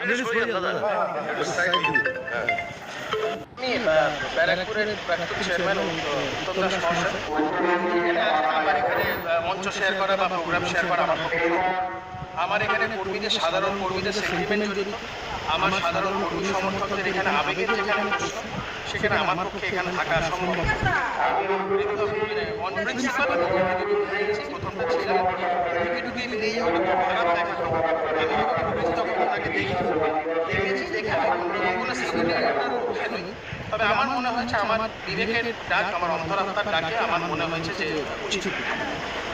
আমি ব্যারাকপুরের প্রাক্তন চেয়ারম্যান উত্তম দাস মহাশয়। আমার এখানে মঞ্চ শেয়ার করা বা প্রোগ্রাম শেয়ার করা আমার পক্ষে আমার এখানে কর্মীদের সাধারণ কর্মীদের সেন্টিমেন্ট জড়িত, আমার সাধারণ কর্মী সমর্থকদের এখানে আবেগের যেখানে প্রশ্ন, সেখানে আমার পক্ষে এখানে থাকা সম্ভব। প্রথমটা ছিল ঢুকে আমি দেখি খারাপ দেখা তখন ওনাকে দেখেছি দেখে তবে আমার মনে হয়েছে আমার বিবেকের ডাক, আমার অন্তরাত্মার ডাকে আমার মনে হয়েছে যে উচিত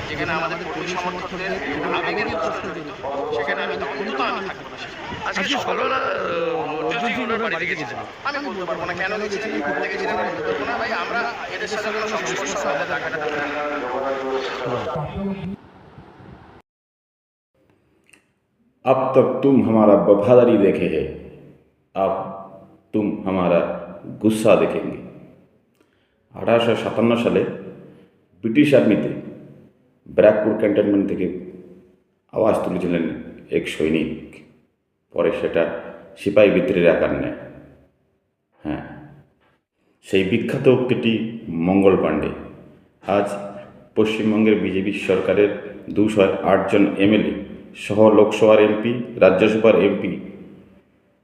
যেখানে আমাদের কর্মী সমর্থকদের আবেগের প্রশ্ন জড়িত, সেখানে আমি অন্তত আমি থাকবো না। আজকে সকালবেলা বাড়ি গেছিলাম, আমি বলতে পারবো না কেন গেছিলেন, ঘুরতে গেছিলেন বলতে পারবো না। ভাই আমরা এদের সাথে কোনো সংস্পর্শ আমাদের রাখাটা अब तक तुम हमारा वफादारी देखे है, अब तुम हमारा गुस्सा देखेंगे। 1857 সালে ব্রিটিশ আর্মিতে ব্যারাকপুর ক্যান্টনমেন্ট থেকে আওয়াজ তুলেছিলেন এক সৈনিক, পরে সেটা সিপাহী বিদ্রোহের আকার নেয়। হ্যাঁ, সেই বিখ্যাত উক্তিটি মঙ্গল পাণ্ডে আজ পশ্চিমবঙ্গের বিজেপি সরকারের 208 জন এমএলএ সহ লোকসভার এমপি, রাজ্যসভার এমপি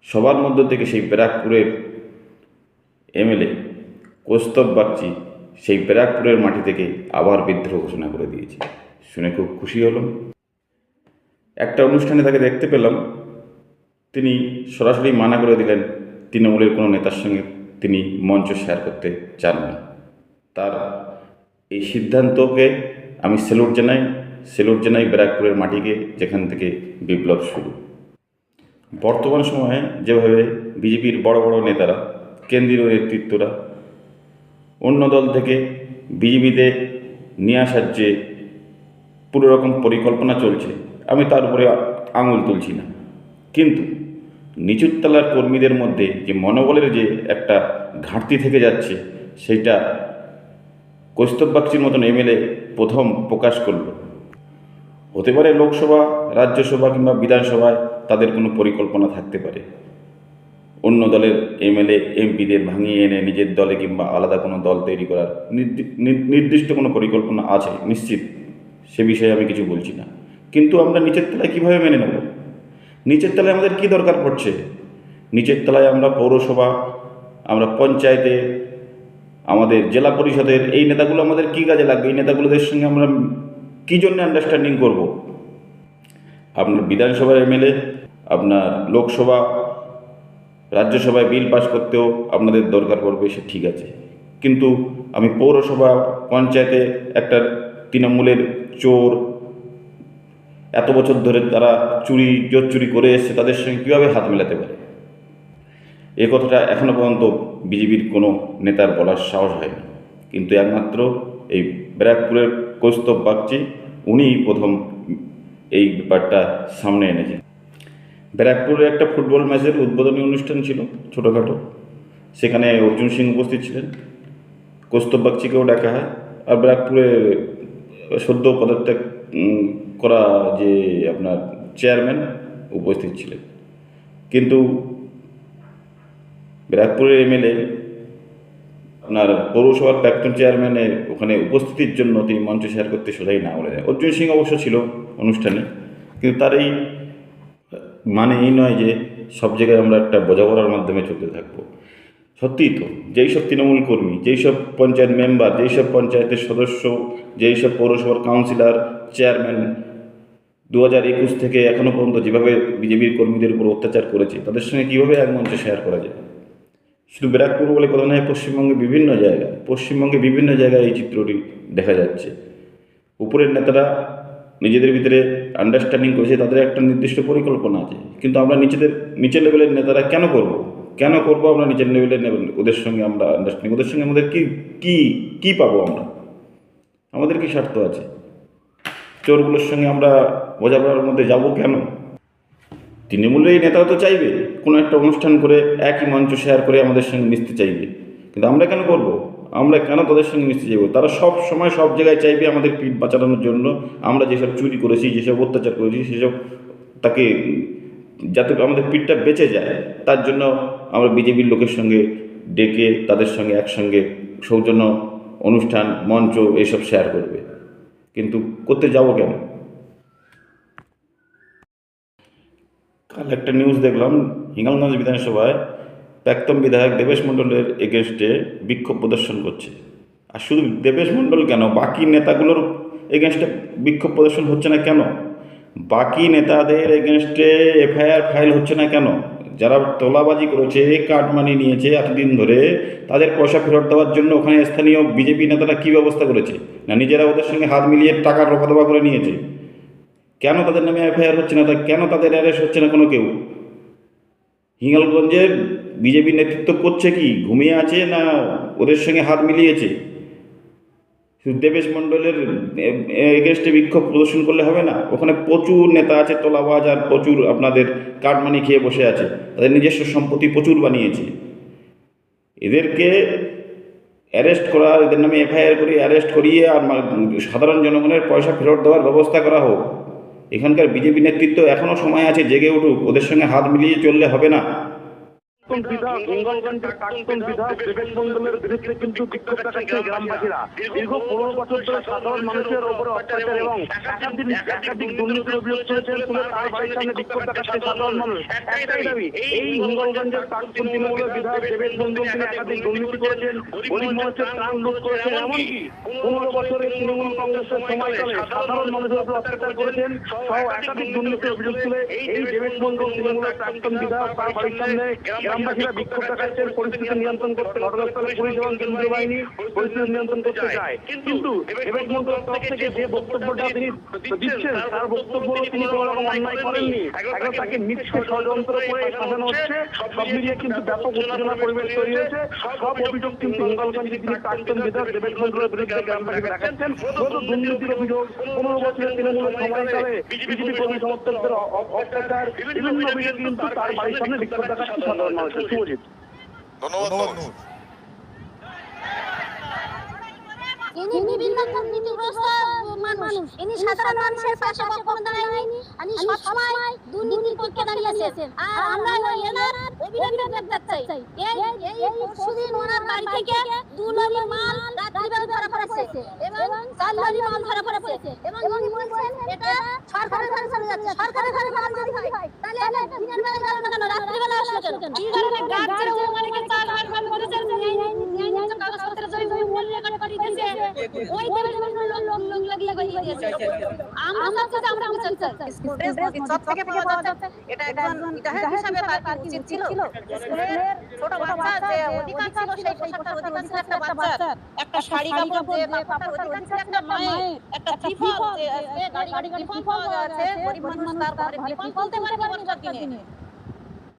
সবার মধ্য থেকে সেই ব্যারাকপুরের এমএলএ কৌস্তব বাগচি সেই ব্যারাকপুরের মাটি থেকে আবার বিদ্রোহ ঘোষণা করে দিয়েছে। শুনে খুব খুশি হলাম। একটা অনুষ্ঠানে তাকে দেখতে পেলাম, তিনি সরাসরি মানা করে দিলেন তৃণমূলের কোনো নেতার সঙ্গে তিনি মঞ্চ শেয়ার করতে চান না। তার এই সিদ্ধান্তকে আমি স্যালুট জানাই ব্যারাকপুরের মাটিকে, যেখান থেকে বিপ্লব শুরু। বর্তমান সময়ে যেভাবে বিজেপির বড় বড় নেতারা, কেন্দ্রীয় নেতৃত্বরা অন্য দল থেকে বিজেপিতে নিয়ে আসার যে পুরো রকম পরিকল্পনা চলছে, আমি তার উপরে আঙুল তুলছি না, কিন্তু নিচুর তলার কর্মীদের মধ্যে যে মনোবলের যে একটা ঘাটতি থেকে যাচ্ছে, সেইটা কৌস্তব বাগচির মতন এমএলএ প্রথম প্রকাশ করল। হতে পারে লোকসভা, রাজ্যসভা কিংবা বিধানসভায় তাদের কোনো পরিকল্পনা থাকতে পারে, অন্য দলের এমএলএ এমপিদের ভাঙিয়ে এনে নিজের দলে কিংবা আলাদা কোনো দল তৈরি করার নির্দিষ্ট কোনো পরিকল্পনা আছে নিশ্চিত, সে বিষয়ে আমি কিছু বলছি না। কিন্তু আমরা নিচের তলায় কীভাবে মেনে নেব? নিচের তলায় আমাদের কী দরকার পড়ছে? নিচের তলায় আমরা পৌরসভা, আমরা পঞ্চায়েতে, আমাদের জেলা পরিষদের এই নেতাগুলো আমাদের কী কাজে লাগবে? এই নেতাগুলোদের সঙ্গে আমরা কী জন্য আন্ডারস্ট্যান্ডিং করব? আপনার বিধানসভার এমএলএ, আপনার লোকসভা, রাজ্যসভায় বিল পাস করতেও আপনাদের দরকার পড়বে, সে ঠিক আছে, কিন্তু আমি পৌরসভা, পঞ্চায়েতে একটা তৃণমূলের চোর, এত বছর ধরে তারা জোর চুরি করে এসছে, তাদের সঙ্গে কীভাবে হাত মেলাতে পারে? এ কথাটা এখনও পর্যন্ত বিজেপির কোনো নেতার বলার সাহস হয়নি, কিন্তু একমাত্র এই ব্যারাকপুরের কৌস্তব বাগচি উনিই প্রথম এই ব্যাপারটা সামনে এনেছে। ব্যারাকপুরে একটা ফুটবল ম্যাচের উদ্বোধনী অনুষ্ঠান ছিল ছোটোখাটো, সেখানে অর্জুন সিং উপস্থিত ছিলেন, কৌস্তব বাগচিকেও ডাকা হয়, আর ব্যারাকপুরে সদ্য পদত্যাগ করা যে আপনার চেয়ারম্যান উপস্থিত ছিলেন। কিন্তু ব্যারাকপুরের এমএলএ আপনার পৌরসভার প্রাক্তন চেয়ারম্যানের ওখানে উপস্থিতির জন্য তিনি মঞ্চ শেয়ার করতে সোজাই না বলে দেন। অর্জুন সিং অবশ্য ছিল অনুষ্ঠানে, কিন্তু তার এই মানে এই নয় যে সব জায়গায় আমরা একটা বোঝাপড়ার মাধ্যমে চলতে থাকবো। সত্যিই তো, যেই সব তৃণমূল কর্মী, যেই সব পঞ্চায়েত মেম্বার, যেই সব পঞ্চায়েতের সদস্য, যেই সব পৌরসভার কাউন্সিলর, চেয়ারম্যান 2021 থেকে এখনও পর্যন্ত যেভাবে বিজেপির কর্মীদের উপর অত্যাচার করেছে, তাদের সঙ্গে কীভাবে এক মঞ্চে শেয়ার করা যায়? শুধু ব্যারাকপুর বলে কথা নয়, পশ্চিমবঙ্গে বিভিন্ন জায়গায় এই চিত্রটি দেখা যাচ্ছে। উপরের নেতারা নিজেদের ভিতরে আন্ডারস্ট্যান্ডিং করেছে, তাদের একটা নির্দিষ্ট পরিকল্পনা আছে, কিন্তু আমরা নিচের লেভেলের নেতারা কেন করবো আমরা নিচের লেভেলের ওদের সঙ্গে আমরা আন্ডারস্ট্যান্ডিং, ওদের সঙ্গে আমাদের কি পাবো? আমাদের কি স্বার্থ আছে? চোরগুলোর সঙ্গে আমরা বোঝাপড়ার মধ্যে যাব কেন? তৃণমূলের এই নেতারা তো চাইবে কোনো একটা অনুষ্ঠান করে একই মঞ্চ শেয়ার করে আমাদের সঙ্গে মিশতে চাইবে, কিন্তু আমরা কেন করব? আমরা কেন তাদের সঙ্গে মিশতে যাবো? তারা সব সময় সব জায়গায় চাইবে আমাদের পিঠ বাঁচানোর জন্য, আমরা যেসব চুরি করেছি, যেসব অত্যাচার করেছি, সেসব তাকে যাতে আমাদের পিঠটা বেঁচে যায়, তার জন্য আমরা বিজেপির লোকের সঙ্গে ডেকে তাদের সঙ্গে একসঙ্গে সৌজন্য অনুষ্ঠান মঞ্চ এইসব শেয়ার করবে, কিন্তু করতে যাব কেন? কাল একটা নিউজ দেখলাম, হিঙ্গলগঞ্জ বিধানসভায় প্রাক্তন বিধায়ক দেবেশ মণ্ডলের এগেনস্টে বিক্ষোভ প্রদর্শন করছে। আর শুধু দেবেশ মণ্ডল কেন, বাকি নেতাগুলোর এগেনস্টে বিক্ষোভ প্রদর্শন হচ্ছে না কেন? বাকি নেতাদের এগেনস্টে এফআইআর ফাইল হচ্ছে না কেন? যারা তোলাবাজি করেছে, কার্ড মানি নিয়েছে এতদিন ধরে, তাদের পয়সা ফেরত দেওয়ার জন্য ওখানে স্থানীয় বিজেপি নেতারা কী ব্যবস্থা করেছে? না নিজেরা ওদের সঙ্গে হাত মিলিয়ে টাকা রফা করে নিয়েছে? কেন তাদের নামে এফআইআর হচ্ছে না? কেন তাদের অ্যারেস্ট হচ্ছে না কোনো কেউ? হিঙ্গলগঞ্জের বিজেপি নেতৃত্ব করছে কি? ঘুমিয়ে আছে না ওদের সঙ্গে হাত মিলিয়েছে? শুধু দেবেশ মণ্ডলের এগেনস্টে বিক্ষোভ প্রদর্শন করলে হবে না? ওখানে প্রচুর নেতা আছে তোলাবাজ, আর প্রচুর আপনাদের কাটমানি খেয়ে বসে আছে, তাদের নিজস্ব সম্পত্তি প্রচুর বানিয়েছে। এদেরকে অ্যারেস্ট করা, এদের নামে এফআইআর করে অ্যারেস্ট করিয়ে আর সাধারণ জনগণের পয়সা ফেরত দেওয়ার ব্যবস্থা করা হোক। এখানকার বিজেপি নেতৃত্ব এখনও সময় আছে, জেগে উঠুক, ওদের সঙ্গে হাত মিলিয়ে চললে হবে না। বিধায়ক হিঙ্গলগঞ্জের প্রাক্তন বিধায়ক দেবেশ মণ্ডলের বিরুদ্ধে কিন্তু বিক্ষোভ দেখাচ্ছে গ্রামবাসীরা। দীর্ঘ 15 বছর ধরে সাধারণ মানুষের উপরে অত্যাচার এবং একাধিক দুর্নীতির অভিযোগ তুলেছেন তুলে তার বাড়ির সামনে বিক্ষোভ দেখাচ্ছে সাধারণ মানুষ। একটাই দাবি, এই হিঙ্গলগঞ্জের প্রাক্তন তৃণমূলের বিধায়ক দেবেশ মণ্ডল তিনি একাধিক দুর্নীতি করেছেন, গরিব মানুষের ত্রাণ লুট করেছেন, এমনকি 15 বছরের তৃণমূল কংগ্রেসের সময়কালে সাধারণ মানুষের উপর অত্যাচার করেছেন সহ একাধিক দুর্নীতির অভিযোগ তুলে এই দেবেশ মণ্ডল তৃণমূলের প্রাক্তন বিধায়ক তার বাড়ির সামনে গ্রামবাসীরা বিক্ষোভ দেখাচ্ছেন। পরিস্থিতি নিয়ন্ত্রণ করতে ঘটনাস্থলে পুলিশ এবং কেন্দ্রীয় বাহিনী পরিস্থিতি নিয়ন্ত্রণ করতে চায়, কিন্তু দেবেশ মণ্ডলের তরফ থেকে যে বক্তব্যটা তিনি দিচ্ছেন তার বক্তব্য তিনি কোনো রকম অন্যায় করেননি, এখন তাকে মিথ্যে ষড়যন্ত্র করে সাজানো হচ্ছে। সব মিলিয়ে কিন্তু ব্যাপক উত্তেজনা পরিবেশ তৈরি হয়েছে। সব অভিযোগ কিন্তু হিঙ্গলগঞ্জে তিনি প্রাক্তন বিধায়ক দেবেশ মণ্ডলের বিরুদ্ধে গ্রামবাসী দেখাচ্ছেন। শুধু দুর্নীতির অভিযোগ, 15 বছরের তৃণমূলের সময়কালে বিজেপি কর্মী সমর্থকদের অত্যাচার, বিভিন্ন অভিযোগ কিন্তু তার বাড়ির সামনে বিক্ষোভ দেখাচ্ছে সাধারণ মানুষের। শুভজিৎ, ধন্যবাদ। ইনি বিভিন্ন দুর্নীতিগ্রস্ত মানুষ, ইনি সাধারণ মানুষের পাশে কখনো দাঁড়ায়নি, ইনি সবসময় দুর্নীতির পক্ষে দাঁড়িয়েছেন। আর আমরা এনার অবিলম্বে গ্রেফতার চাই। এই পরশুদিন ওনার বাড়ি থেকে 2 লরি মাল রাত্রিবেলা ধরা পড়েছে এবং 4 লরি মাল ধরা পড়েছে এবং উনি বলছেন এটা সরকারের ঘরে চলে যাচ্ছে। সরকারের ঘরে মাল যদি হয় তাহলে দিনের বেলা গেল না কেন, রাত্রিবেলা আসলো কেন? এই কারণে গাছরে ওনাকে 4 বার বলেছেন ন্যায় কাগজপত্র জমি মূল্য রেকর্ড করে দিয়েছে। ওই দেবেশ মণ্ডল লোক লাগিয়ে দিয়েছে। আমরা চাচ্ছি আমরা বিচার চাই। সব থেকে পাওয়া যাচ্ছে এটা একজন বিধায়ক হিসেবে তার কি উচিত ছিল? স্কুলের ছোট বাচ্চা যে অধিকার ছিল সেই পোশাকটার অধিকার ছিল একটা বাচ্চার, একটা শাড়ি কাপড় যে কাপড়টার অধিকার ছিল একটা মায়ের, একটা ত্রিফল যে গাড়ি ত্রিফল পাওয়া যাচ্ছে, গরিব মানুষ তার ঘরে ত্রিফল বলতে পারে বর্ষার দিনে।